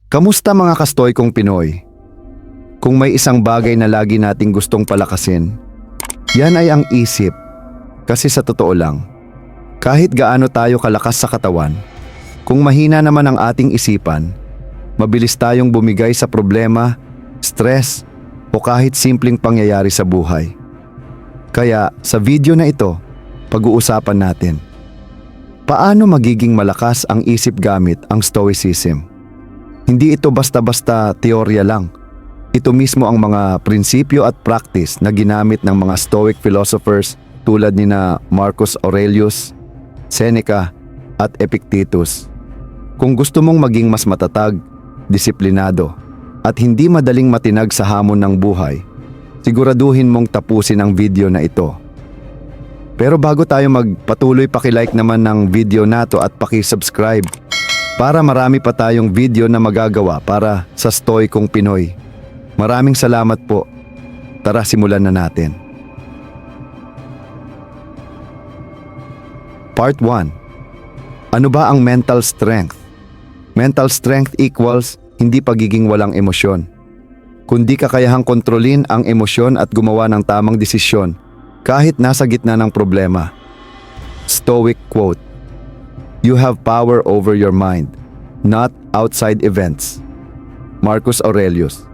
Kamusta mga kastoykong Pinoy? Kung may isang bagay na lagi nating gustong palakasin, yan ay ang isip. Kasi sa totoo lang, kahit gaano tayo kalakas sa katawan, kung mahina naman ang ating isipan, mabilis tayong bumigay sa problema, stress, o kahit simpleng pangyayari sa buhay. Kaya sa video na ito, pag-uusapan natin, paano magiging malakas ang isip gamit ang Stoicism? Hindi ito basta-basta teorya lang. Ito mismo ang mga prinsipyo at practice na ginamit ng mga Stoic philosophers tulad ni na Marcus Aurelius, Seneca at Epictetus. Kung gusto mong maging mas matatag, disiplinado, at hindi madaling matinag sa hamon ng buhay, siguraduhin mong tapusin ang video na ito. Pero bago tayo magpatuloy, paki-like naman ng video na to at paki-subscribe para marami pa tayong video na magagawa para sa Stoikong Pinoy. Maraming salamat po. Tara, simulan na natin. Part 1. Ano ba ang mental strength? Mental strength equals hindi pagiging walang emosyon, kundi kakayahang kontrolin ang emosyon at gumawa ng tamang desisyon kahit nasa gitna ng problema. Stoic quote, "You have power over your mind, not outside events." Marcus Aurelius.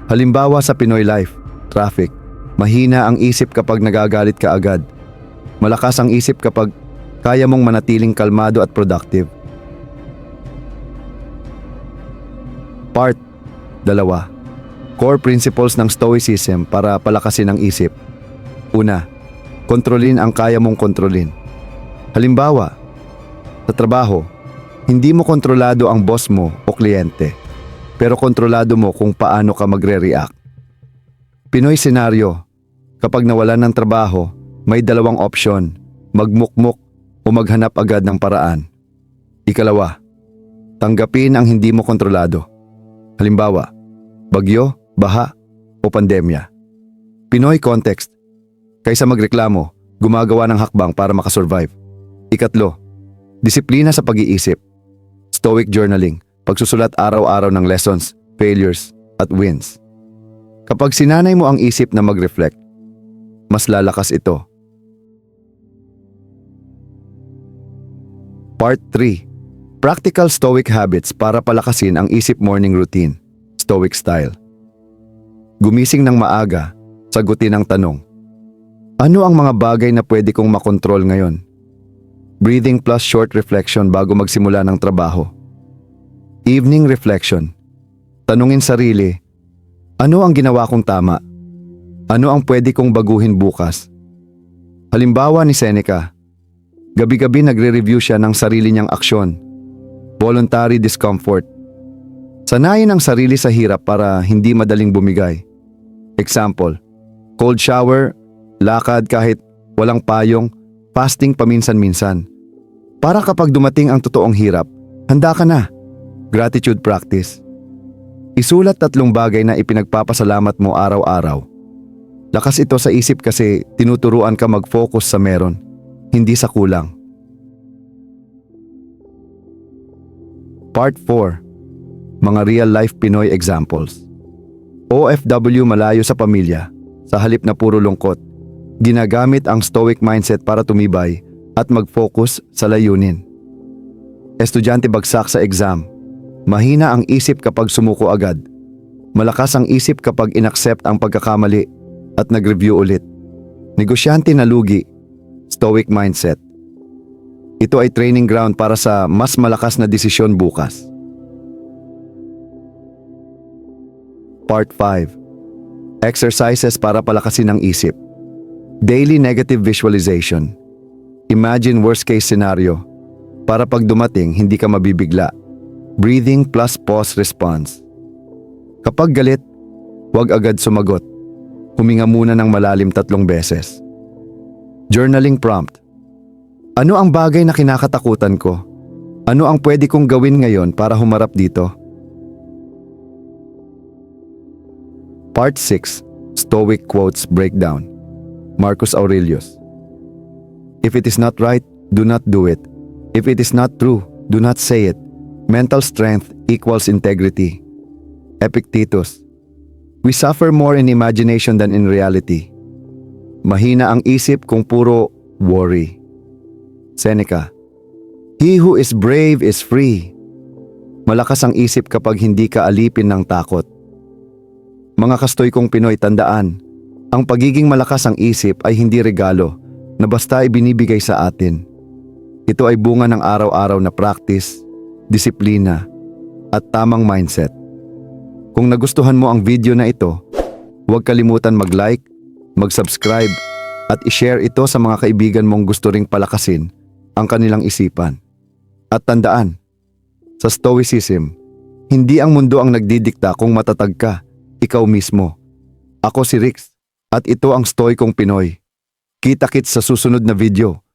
Halimbawa sa Pinoy life, traffic, mahina ang isip kapag nagagalit ka agad. Malakas ang isip kapag kaya mong manatiling kalmado at productive. Part 2. Core principles ng Stoicism para palakasin ang isip. Una, kontrolin ang kaya mong kontrolin. Halimbawa, sa trabaho, hindi mo kontrolado ang boss mo o kliyente, pero kontrolado mo kung paano ka magre-react. Pinoy senaryo, kapag nawalan ng trabaho, may dalawang opsyon, magmukmok o maghanap agad ng paraan. Ikalawa, tanggapin ang hindi mo kontrolado. Halimbawa, bagyo, baha o pandemya. Pinoy context, kaysa magreklamo, gumagawa ng hakbang para makasurvive. Ikatlo, disiplina sa pag-iisip. Stoic journaling, pagsusulat araw-araw ng lessons, failures, at wins. Kapag sinanay mo ang isip na mag-reflect, mas lalakas ito. Part 3. Practical Stoic habits para palakasin ang isip. Morning routine, Stoic style. Gumising ng maaga, sagutin ang tanong, ano ang mga bagay na pwede kong makontrol ngayon? Breathing plus short reflection bago magsimula ng trabaho. Evening reflection. Tanungin sarili, ano ang ginawa kong tama? Ano ang pwede kong baguhin bukas? Halimbawa ni Seneca, gabi-gabi nagre-review siya ng sarili niyang aksyon. Voluntary discomfort. Sanayin ang sarili sa hirap para hindi madaling bumigay. Example, cold shower, lakad kahit walang payong, fasting paminsan-minsan. Para kapag dumating ang totoong hirap, handa ka na. Gratitude practice. Isulat 3 bagay na ipinagpapasalamat mo araw-araw. Lakas ito sa isip kasi tinuturuan ka mag-focus sa meron, hindi sa kulang. Part 4. Mga real-life Pinoy examples. OFW malayo sa pamilya, sa halip na puro lungkot, ginagamit ang Stoic mindset para tumibay at mag-focus sa layunin. Estudyante bagsak sa exam. Mahina ang isip kapag sumuko agad. Malakas ang isip kapag inaccept ang pagkakamali at nag-review ulit. Negosyante na lugi, Stoic mindset. Ito ay training ground para sa mas malakas na desisyon bukas. Part 5. Exercises para palakasin ang isip. Daily negative visualization. Imagine worst case scenario para pag dumating hindi ka mabibigla. Breathing plus pause response. Kapag galit, huwag agad sumagot. Huminga muna ng malalim 3 beses. Journaling prompt. Ano ang bagay na kinakatakutan ko? Ano ang pwede kong gawin ngayon para humarap dito? Part 6. Stoic quotes breakdown. Marcus Aurelius. If it is not right, do not do it. If it is not true, do not say it. Mental strength equals integrity. Epictetus. We suffer more in imagination than in reality. Mahina ang isip kung puro worry. Seneca. He who is brave is free. Malakas ang isip kapag hindi ka alipin ng takot. Mga kastoy kong Pinoy, tandaan, ang pagiging malakas ang isip ay hindi regalo na basta ibinibigay sa atin. Ito ay bunga ng araw-araw na practice, disiplina, at tamang mindset. Kung nagustuhan mo ang video na ito, huwag kalimutan mag-like, mag-subscribe, at i-share ito sa mga kaibigan mong gusto ring palakasin ang kanilang isipan. At tandaan, sa Stoicism, hindi ang mundo ang nagdidikta kung matatag ka, ikaw mismo. Ako si Rix, at ito ang Stoy kong Pinoy. Kita-kits sa susunod na video.